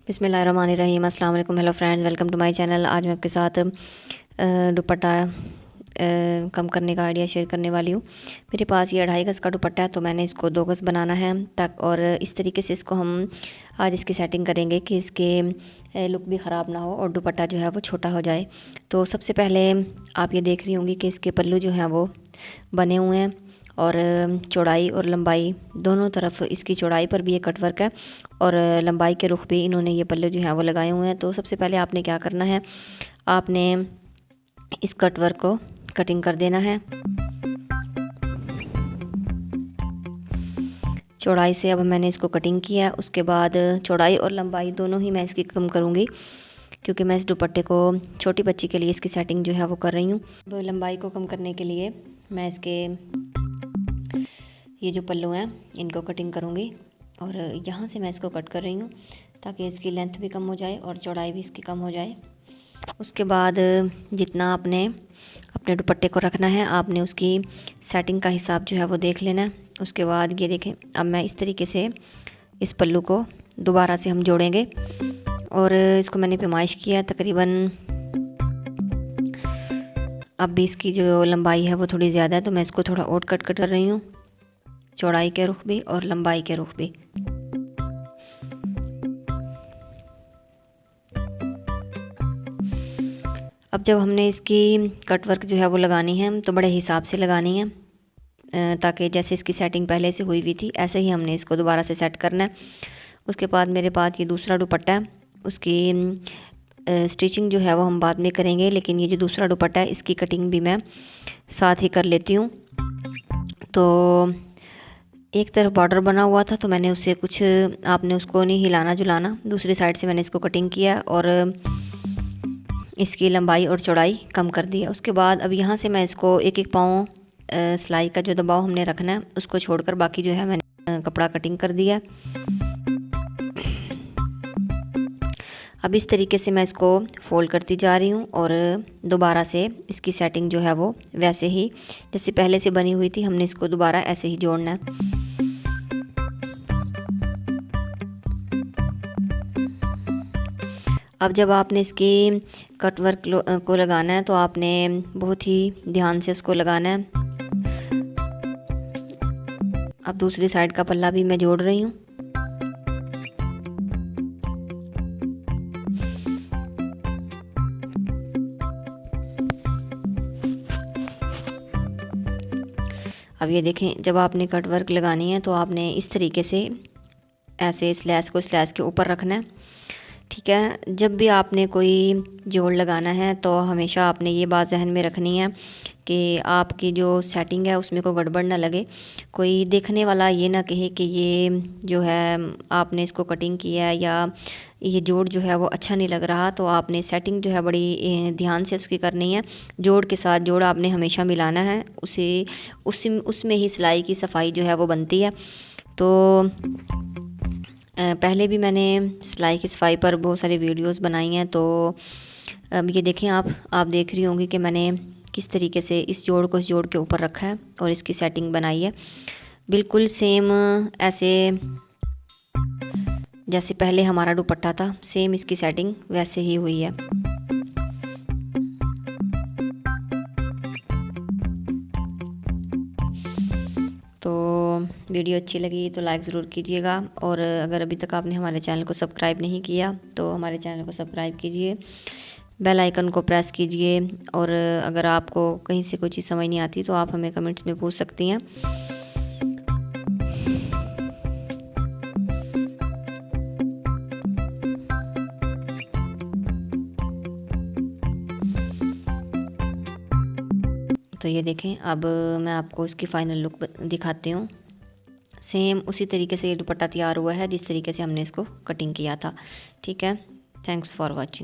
बिस्मिल्लाहिर्रहमानिर्रहीम। अस्सलाम वालेकुम। Hello friends, welcome to my channel. आज मैं आपके साथ दुपट्टा कम करने का आइडिया शेयर करने वाली हूँ। मेरे पास ये 2.5 गज़ का दुपट्टा है, तो मैंने इसको 2 गज़ बनाना है तक, और इस तरीके से इसको हम आज इसकी सेटिंग करेंगे कि इसके लुक भी ख़राब ना हो और दुपट्टा जो है वो छोटा हो जाए। तो सबसे पहले आप ये देख रही होंगी कि इसके पल्लू जो हैं वो बने हुए हैं, और चौड़ाई और लंबाई दोनों तरफ इसकी चौड़ाई पर भी ये कटवर्क है और लंबाई के रुख भी इन्होंने ये पल्ले जो हैं वो लगाए हुए हैं। तो सबसे पहले आपने क्या करना है, आपने इस कटवर्क को कटिंग कर देना है चौड़ाई से। अब मैंने इसको कटिंग किया, उसके बाद चौड़ाई और लंबाई दोनों ही मैं इसकी कम करूँगी, क्योंकि मैं इस दुपट्टे को छोटी बच्ची के लिए इसकी सेटिंग जो है वो कर रही हूँ। तो लंबाई को कम करने के लिए मैं इसके ये जो पल्लू हैं इनको कटिंग करूँगी, और यहाँ से मैं इसको कट कर रही हूँ ताकि इसकी लेंथ भी कम हो जाए और चौड़ाई भी इसकी कम हो जाए। उसके बाद जितना आपने अपने दुपट्टे को रखना है, आपने उसकी सेटिंग का हिसाब जो है वो देख लेना है। उसके बाद ये देखें, अब मैं इस तरीके से इस पल्लू को दोबारा से हम जोड़ेंगे, और इसको मैंने पैमाइश किया तकरीबन। अब भी इसकी जो लंबाई है वो थोड़ी ज़्यादा है, तो मैं इसको थोड़ा और कट कर रही हूँ, चौड़ाई के रुख भी और लंबाई के रुख भी। अब जब हमने इसकी कटवर्क जो है वो लगानी है तो बड़े हिसाब से लगानी है, ताकि जैसे इसकी सेटिंग पहले से हुई हुई थी ऐसे ही हमने इसको दोबारा से सेट करना है। उसके बाद मेरे पास ये दूसरा दुपट्टा है, उसकी स्टिचिंग जो है वो हम बाद में करेंगे, लेकिन ये जो दूसरा दुपट्टा है इसकी कटिंग भी मैं साथ ही कर लेती हूँ। तो एक तरफ बॉर्डर बना हुआ था, तो मैंने उसे कुछ, आपने उसको नहीं हिलाना जुलाना, दूसरी साइड से मैंने इसको कटिंग किया और इसकी लंबाई और चौड़ाई कम कर दी है। उसके बाद अब यहाँ से मैं इसको एक एक पाँव सिलाई का जो दबाव हमने रखना है उसको छोड़कर बाकी जो है मैंने कपड़ा कटिंग कर दिया। अब इस तरीके से मैं इसको फोल्ड करती जा रही हूँ, और दोबारा से इसकी सेटिंग जो है वो वैसे ही जैसे पहले से बनी हुई थी, हमने इसको दोबारा ऐसे ही जोड़ना है। अब जब आपने इसकी कटवर्क को लगाना है तो आपने बहुत ही ध्यान से उसको लगाना है। अब दूसरी साइड का पल्ला भी मैं जोड़ रही हूँ। अब ये देखें, जब आपने कटवर्क लगानी है तो आपने इस तरीके से ऐसे स्लैश को स्लैश के ऊपर रखना है, ठीक है। जब भी आपने कोई जोड़ लगाना है तो हमेशा आपने ये बात जहन में रखनी है कि आपकी जो सेटिंग है उसमें कोई गड़बड़ ना लगे, कोई देखने वाला ये ना कहे कि ये जो है आपने इसको कटिंग किया है या ये जोड़ जो है वो अच्छा नहीं लग रहा। तो आपने सेटिंग जो है बड़ी ध्यान से उसकी करनी है। जोड़ के साथ जोड़ आपने हमेशा मिलाना है, उसमें ही सिलाई की सफाई जो है वो बनती है। तो पहले भी मैंने सिलाई की सफाई पर बहुत सारी वीडियोस बनाई हैं। तो अब ये देखें, आप देख रही होंगी कि मैंने किस तरीके से इस जोड़ को इस जोड़ के ऊपर रखा है और इसकी सेटिंग बनाई है। बिल्कुल सेम ऐसे जैसे पहले हमारा दुपट्टा था, सेम इसकी सेटिंग वैसे ही हुई है। तो वीडियो अच्छी लगी तो लाइक ज़रूर कीजिएगा, और अगर अभी तक आपने हमारे चैनल को सब्सक्राइब नहीं किया तो हमारे चैनल को सब्सक्राइब कीजिए, बेल आइकन को प्रेस कीजिए। और अगर आपको कहीं से कोई चीज़ समझ नहीं आती तो आप हमें कमेंट्स में पूछ सकती हैं। तो ये देखें, अब मैं आपको इसकी फ़ाइनल लुक दिखाती हूँ। सेम उसी तरीके से ये दुपट्टा तैयार हुआ है जिस तरीके से हमने इसको कटिंग किया था, ठीक है। Thanks for watching.